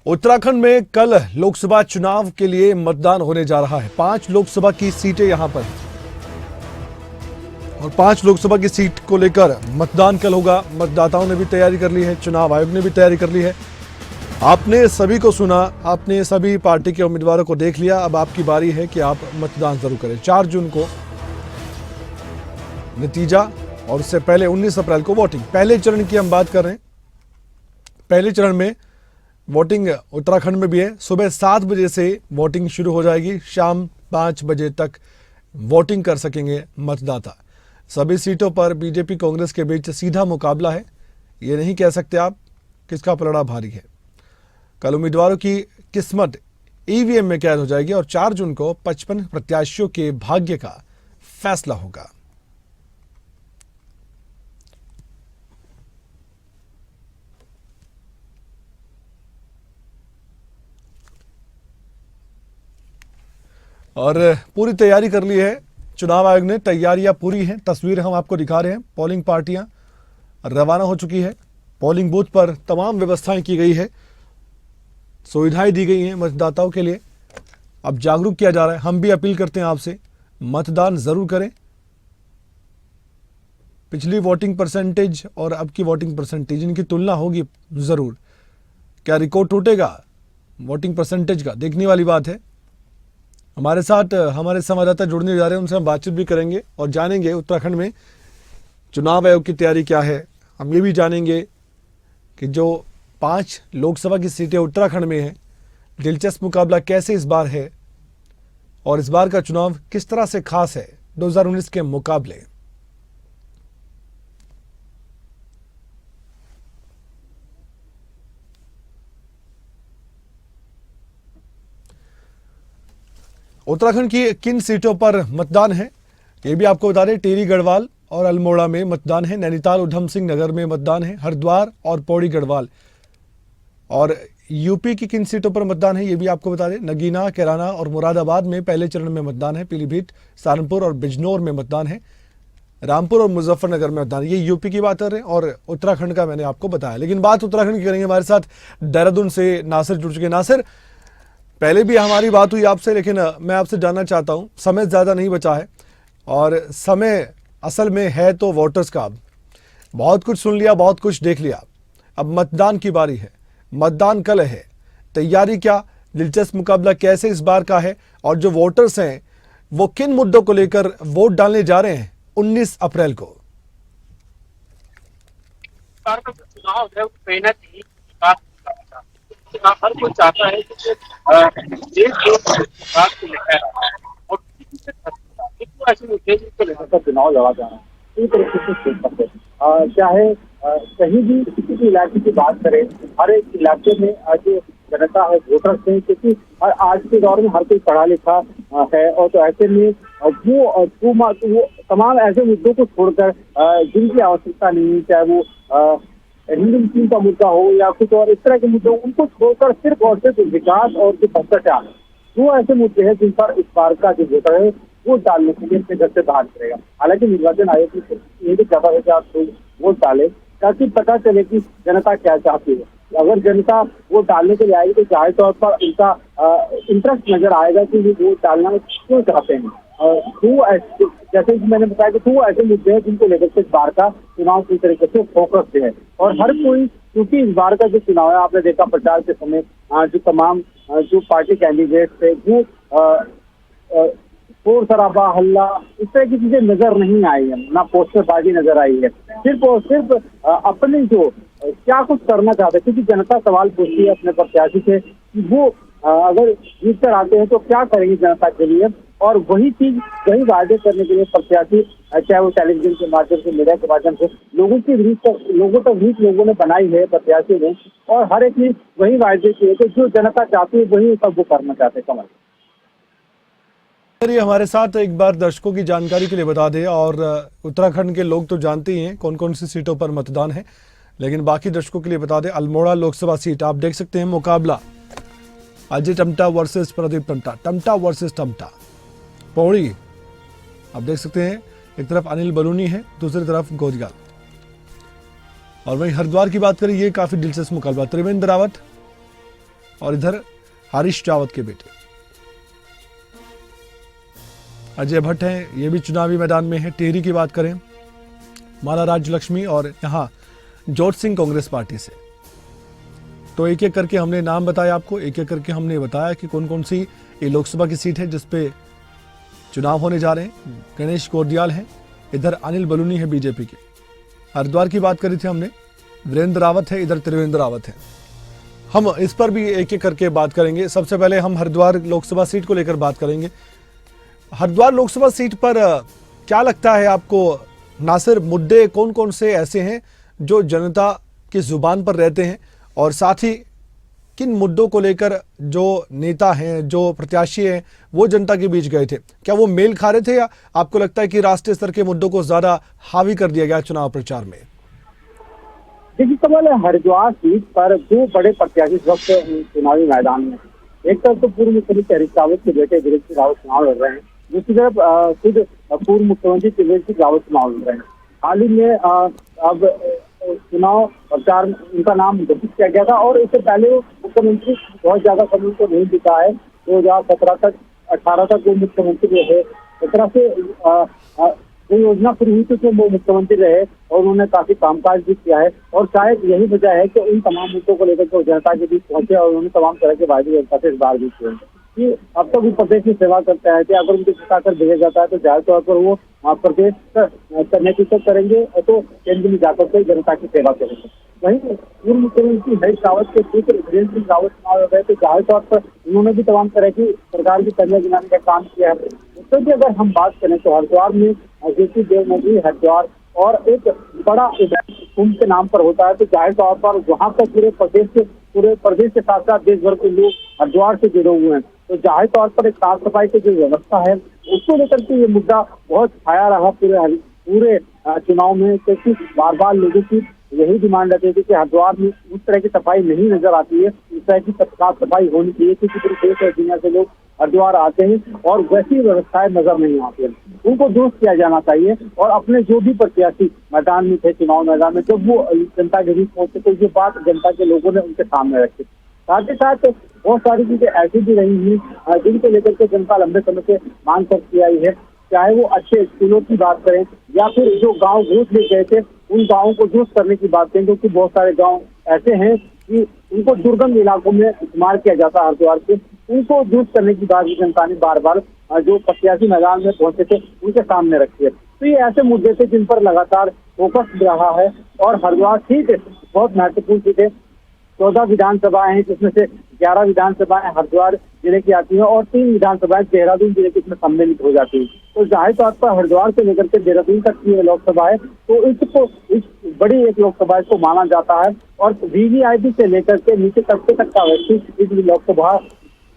उत्तराखंड में कल लोकसभा चुनाव के लिए मतदान होने जा रहा है। 5 लोकसभा की सीटें यहां पर हैं और 5 लोकसभा की सीट को लेकर मतदान कल होगा। मतदाताओं ने भी तैयारी कर ली है, चुनाव आयोग ने भी तैयारी कर ली है। आपने सभी को सुना, आपने सभी पार्टी के उम्मीदवारों को देख लिया। अब आपकी बारी है कि आप मतदान जरूर करें। 4 जून को नतीजा और उससे पहले 19 अप्रैल को वोटिंग। पहले चरण की हम बात कर रहे हैं। पहले चरण में वोटिंग उत्तराखंड में भी है। सुबह 7 बजे से वोटिंग शुरू हो जाएगी, शाम 5 बजे तक वोटिंग कर सकेंगे मतदाता। सभी सीटों पर बीजेपी कांग्रेस के बीच सीधा मुकाबला है। ये नहीं कह सकते आप किसका पलड़ा भारी है। कल उम्मीदवारों की किस्मत ईवीएम में कैद हो जाएगी और 4 जून को 55 प्रत्याशियों के भाग्य का फैसला होगा। और पूरी तैयारी कर ली है चुनाव आयोग ने। तैयारियां पूरी हैं। तस्वीर हम आपको दिखा रहे हैं। पोलिंग पार्टियां रवाना हो चुकी है। पोलिंग बूथ पर तमाम व्यवस्थाएं की गई है, सुविधाएं दी गई हैं मतदाताओं के लिए। अब जागरूक किया जा रहा है। हम भी अपील करते हैं आपसे, मतदान जरूर करें। पिछली वोटिंग परसेंटेज और अब की वोटिंग परसेंटेज, इनकी तुलना होगी जरूर। क्या रिकॉर्ड टूटेगा वोटिंग परसेंटेज का, देखने वाली बात है। हमारे साथ हमारे संवाददाता जुड़ने जा रहे हैं, उनसे हम बातचीत भी करेंगे और जानेंगे उत्तराखंड में चुनाव आयोग की तैयारी क्या है। हम ये भी जानेंगे कि जो 5 लोकसभा की सीटें उत्तराखंड में हैं, दिलचस्प मुकाबला कैसे इस बार है और इस बार का चुनाव किस तरह से खास है 2019 के मुकाबले। उत्तराखंड की किन सीटों पर मतदान है ये भी आपको बता दें। टिहरी गढ़वाल और अल्मोड़ा में मतदान है। नैनीताल उधम सिंह नगर में मतदान है। हरिद्वार और पौड़ी गढ़वाल। और यूपी की किन सीटों पर मतदान है ये भी आपको बता दें। नगीना, कैराना और मुरादाबाद में पहले चरण में मतदान है। पीलीभीत, सहारनपुर और बिजनौर में मतदान है। रामपुर और मुजफ्फरनगर में मतदान। ये यूपी की बात कर रहे हैं और उत्तराखंड का मैंने आपको बताया। लेकिन बात उत्तराखंड की करेंगे। हमारे साथ देहरादून से नासिर जुड़ चुके हैं। नासिर, पहले भी हमारी बात हुई आपसे, लेकिन मैं आपसे जानना चाहता हूं, समय ज़्यादा नहीं बचा है और समय असल में है तो वोटर्स का। अब बहुत कुछ सुन लिया, बहुत कुछ देख लिया, अब मतदान की बारी है। मतदान कल है, तैयारी क्या, दिलचस्प मुकाबला कैसे इस बार का है और जो वोटर्स हैं वो किन मुद्दों को लेकर वोट डालने जा रहे हैं 19 अप्रैल को। चुनाव है मेहनत ही हर कोई चाहता है कि देश जो विकास को लेकर और ऐसे मुद्दे को लेकर चुनाव लड़ा जा रहा है। इस तरीके से सोच सकते हैं, चाहे कहीं भी किसी भी इलाके की बात करें, हर एक इलाके में जो जनता है, वोटर्स हैं, क्योंकि आज के दौर में हर कोई पढ़ा लिखा है और तो ऐसे में वो तमाम ऐसे मुद्दों को छोड़कर जिनकी आवश्यकता नहीं है, चाहे वो हिंदू मुस्लिम का मुद्दा हो या कुछ और इस तरह के मुद्दे, उनको छोड़कर सिर्फ और सिर्फ विकास और जो भ्रष्टाचार, वो ऐसे मुद्दे हैं जिन पर इस बार का जो वोटर है वो डालने के लिए अपने घर से बाहर करेगा। हालांकि निर्वाचन आयोग की ये भी चाहता है कि आप वोट डालें ताकि पता चले कि जनता क्या चाहती है। अगर जनता वोट डालने के लिए आएगी तो जाहिर तौर पर उनका इंटरेस्ट नजर आएगा कि वो वोट डालना क्यों चाहते हैं। जैसे कि मैंने बताया कि वो ऐसे मुद्दे हैं जिनको लेकर के इस बार का चुनाव पूरी तरीके से फोकस है और हर कोई, क्योंकि इस बार का जो चुनाव है, आपने देखा प्रचार के समय जो तमाम जो पार्टी कैंडिडेट थे वो शोर शराबा, हल्ला, इस तरह की चीजें नजर नहीं आई है, ना पोस्टरबाजी नजर आई है। सिर्फ और सिर्फ अपने जो क्या कुछ करना चाहते हैं, क्योंकि जनता सवाल पूछती है अपने प्रत्याशी से कि वो अगर जीत कर आते हैं तो क्या करेंगे जनता के लिए, और वही चीज, वही वादे करने के लिए प्रत्याशी, चाहे वो टेलीविजन के माध्यम से, मीडिया के माध्यम से लोगों तक रीच लोगों ने बनाई है प्रत्याशी ने, और हर एक चीज वही वादे किए थे जो जनता चाहती है वही सब वो करना चाहते हैं। कमल, ये हमारे साथ एक बार दर्शकों की जानकारी के लिए बता दें, और उत्तराखंड के लोग तो जानते ही हैं कौन कौन सी सीटों पर मतदान है, लेकिन बाकी दर्शकों के लिए बता दें। अल्मोड़ा लोकसभा सीट आप देख सकते हैं, मुकाबला अजय टम्टा वर्सेस प्रदीप टम्टा, टम्टा वर्सेस टम्टा। पौड़ी आप देख सकते हैं, एक तरफ अनिल बलूनी है, दूसरी तरफ गोदगाल। और वहीं हरिद्वार की बात करें, ये काफी दिलचस्प मुकाबला। त्रिवेंद्र रावत और इधर हरीश रावत के बेटे अजय भट्ट हैं, ये भी चुनावी मैदान में है। टिहरी की बात करें, माला राज्य लक्ष्मी और यहाँ जॉर्ज सिंह कांग्रेस पार्टी से। तो एक एक करके हमने नाम बताया आपको, एक एक करके हमने बताया कि कौन कौन सी ये लोकसभा की सीट है जिसपे चुनाव होने जा रहे हैं। गणेश कोरदियाल हैं, इधर अनिल बलूनी है बीजेपी के। हरिद्वार की बात करी थी हमने, वीरेंद्र रावत है, इधर त्रिवेंद्र रावत है। हम इस पर भी एक एक करके बात करेंगे। सबसे पहले हम हरिद्वार लोकसभा सीट को लेकर बात करेंगे। हरिद्वार लोकसभा सीट पर क्या लगता है आपको नासिर, मुद्दे कौन कौन से ऐसे हैं जो जनता की जुबान पर रहते हैं, और साथ ही किन मुद्दों को लेकर जो नेता हैं, जो प्रत्याशी हैं, वो जनता के बीच गए थे? क्या वो मेल खा रहे थे, या आपको लगता है कि राष्ट्रीय स्तर के मुद्दों को ज्यादा हावी कर दिया गया चुनाव प्रचार में? देखिए कमल, हरिद्वार सीट पर दो बड़े प्रत्याशी इस वक्त चुनावी मैदान में। एक तरफ तो पूर्व मुख्यमंत्री हरीश रावत के बेटे वीरेंद्र सिंह रावत चुनाव लड़ रहे हैं, दूसरी तरफ खुद पूर्व मुख्यमंत्री त्रिवेंद्र सिंह रावत चुनाव लड़ रहे हैं। हाल ही में अब चुनाव प्रचार उनका नाम घोषित किया गया था, और इससे पहले मुख्यमंत्री बहुत ज्यादा समय को नहीं दिखा है। 2017 तक 18 तक वो मुख्यमंत्री रहे। 17 से जो योजना शुरू हुई थी वो मुख्यमंत्री रहे, और उन्होंने काफी कामकाज भी किया है। और शायद यही वजह है कि उन तमाम मुद्दों को लेकर वो जनता के बीच पहुंचे, और उन्होंने तमाम तरह के वायदे जनता से इस बार भी किए कि अब तक वो प्रदेश की सेवा करते हैं कि अगर उनको जिताकर भेजा जाता है तो जाहिर तौर पर वो प्रदेश का नेतृत्व करेंगे, तो केंद्र में जाकर के जनता की सेवा करेंगे। वहीं पूर्व मुख्यमंत्री हरीश रावत के पुत्र वीरेंद्र सिंह रावत चुनाव लड़ रहे, तो जाहिर तौर पर उन्होंने भी तमाम तरह की सरकार की कमियां गिनाने का काम किया है। उससे भी अगर हम बात करें तो हरिद्वार में जेपी देव नगरी हरिद्वार और एक बड़ा इवेंट कुंभ के नाम पर होता है, तो जाहिर तौर पर वहाँ पर पूरे प्रदेश के साथ साथ देश भर के लोग हरिद्वार से जुड़े हुए हैं। तो जाहिर तौर पर एक साफ सफाई की जो व्यवस्था है उसको लेकर के ये मुद्दा बहुत छाया रहा पूरे चुनाव में, क्योंकि बार बार लोगों की यही डिमांड रहती थी कि हरिद्वार में उस तरह की सफाई नहीं नजर आती है, उस तरह की साफ सफाई होनी चाहिए, क्योंकि पूरे देश और दुनिया से लोग हरिद्वार आते हैं और वैसी व्यवस्थाएं नजर नहीं आती है। उनको दुरुस्त किया जाना चाहिए, और अपने जो भी प्रत्याशी मैदान में थे चुनाव मैदान में, जब वो जनता के बीच पहुंचे तो ये बात जनता के लोगों ने उनके सामने रखी। साथ ही साथ बहुत सारी चीजें ऐसी भी रही हैं जिनको लेकर के जनता लंबे समय से मांग करती आई है, चाहे वो अच्छे स्कूलों की बात करें या फिर जो गांव घूस ले गए थे उन गांवों को दुरुस्त करने की बात करें, क्योंकि बहुत सारे गांव ऐसे हैं कि उनको दुर्गम इलाकों में इस्तेमाल किया जाता है हरिद्वार के, उनको दुरुस्त करने की बात भी जनता ने बार बार जो प्रत्याशी मैदान में पहुंचे थे उनके सामने रखी है। तो ये ऐसे मुद्दे थे जिन पर लगातार फोकस रहा है, और हरिद्वार सीट बहुत महत्वपूर्ण सीट है। 14 विधानसभाएं हैं, जिसमें से 11 विधानसभाएं हरिद्वार जिले की आती हैं, और 3 विधानसभाएं देहरादून जिले के इसमें सम्मिलित हो जाती है। तो जाहिर तौर पर हरिद्वार से लेकर के देहरादून तक की लोकसभा है, तो इस बड़ी एक लोकसभा इसको माना जाता है, और वीवीआईपी से लेकर के नीचे तबके तक का व्यक्ति इस लोकसभा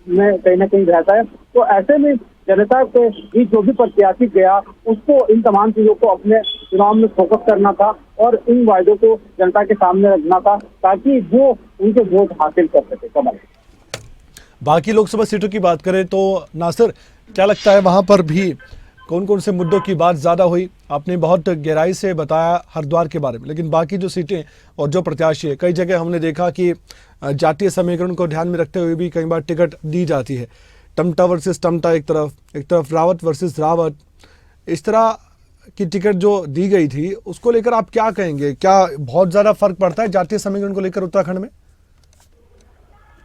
में कहीं ना कहीं रहता है। तो ऐसे में जनता के बीच जो भी प्रत्याशी गया उसको इन तमाम चीजों को अपने चुनाव में फोकस करना था, और इन वायदों को जनता के सामने रखना था, ताकि वो उनके वोट हासिल कर सके। कमल, बाकी लोकसभा सीटों की बात करें तो नासिर, क्या लगता है वहां पर भी कौन कौन से मुद्दों की बात ज्यादा हुई? आपने बहुत गहराई से बताया हरिद्वार के बारे में, लेकिन बाकी जो सीटें और जो प्रत्याशी है, कई जगह हमने देखा कि जातीय समीकरण को ध्यान में रखते हुए भी कई बार टिकट दी जाती है। टमटा वर्सेस टमटा एक तरफ रावत वर्सेस रावत, इस तरह की टिकट जो दी गई थी उसको लेकर आप क्या कहेंगे? क्या बहुत ज्यादा फर्क पड़ता है जातीय समीकरण को लेकर उत्तराखंड में?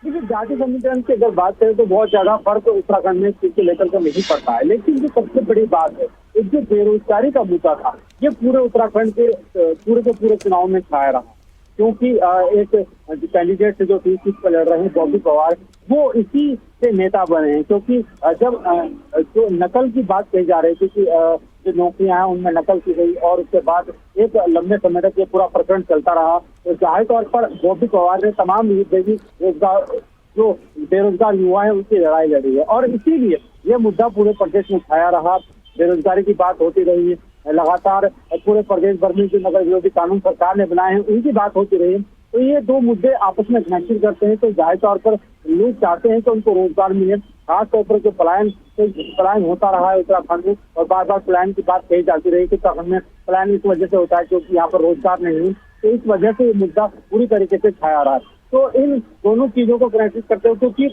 देखिए, जातीय समीकरण की अगर बात करें तो बहुत ज्यादा फर्क उत्तराखंड में इसको लेकर के नहीं पड़ता है, लेकिन जो सबसे बड़ी बात है, एक जो बेरोजगारी का मुद्दा था, ये पूरे उत्तराखंड के पूरे चुनाव में छाया रहा, क्योंकि एक कैंडिडेट से जो सीट पर लड़ रहे हैं बॉबी पवार, वो इसी से नेता बने हैं। क्योंकि जब जो नकल की बात कही जा रही थी कि जो नौकरियां हैं उनमें नकल की गई, और उसके बाद एक लंबे समय तक ये पूरा प्रकरण चलता रहा, तो जाहिर तौर पर बॉबी पवार ने तमाम रोजगार जो बेरोजगार युवा है उनकी लड़ाई लड़ी है, और इसीलिए ये मुद्दा पूरे प्रदेश में छाया रहा। बेरोजगारी की बात होती रही है लगातार, पूरे प्रदेश भर में जो नगर विरोधी कानून सरकार ने बनाए हैं उनकी बात होती रही है। तो ये दो मुद्दे आपस में घर्षण करते हैं, तो जाहिर तौर पर लोग चाहते हैं कि उनको रोजगार मिले। खासतौर पर जो पलायन होता रहा है उत्तराखंड में, और बार बार पलायन की बात कही जाती रही कि उत्तराखंड में पलायन इस वजह से होता है क्योंकि यहाँ पर रोजगार नहीं है, तो इस वजह से ये मुद्दा पूरी तरीके से छाया रहा है। तो इन दोनों चीजों को कनेक्ट करते हुए, क्योंकि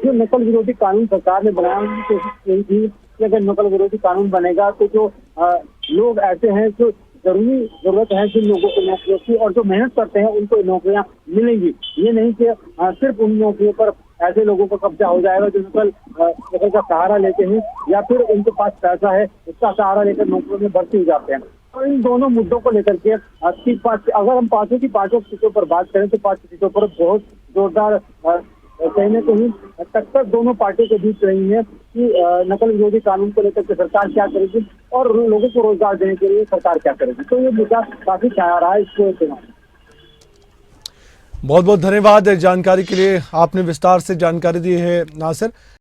जो नकल विरोधी कानून सरकार ने बनाने की कोशिश की थी कि अगर नकल विरोधी कानून बनेगा तो जो लोग ऐसे हैं जो जरूरत है जिन लोगों को नौकरियों की, और जो मेहनत करते हैं उनको नौकरियां मिलेंगी। ये नहीं कि सिर्फ उन नौकरियों पर ऐसे लोगों का कब्जा हो जाएगा जो नकल का सहारा लेते हैं या फिर उनके पास पैसा है उसका सहारा लेकर नौकरियों में भर्ती हो जाते हैं। तो इन दोनों मुद्दों को लेकर के अगर हम पांचों सीटों पर बात करें तो 5 सीटों पर बहुत जोरदार कहीं न कहीं टक्कर दोनों पार्टियों के बीच रही है कि नकल विरोधी कानून को लेकर के सरकार क्या करेगी और लोगों को रोजगार देने के लिए सरकार क्या करेगी। तो ये मुद्दा काफी छाया रहा है इस चुनाव में। बहुत बहुत धन्यवाद जानकारी के लिए, आपने विस्तार से जानकारी दी है नासिर।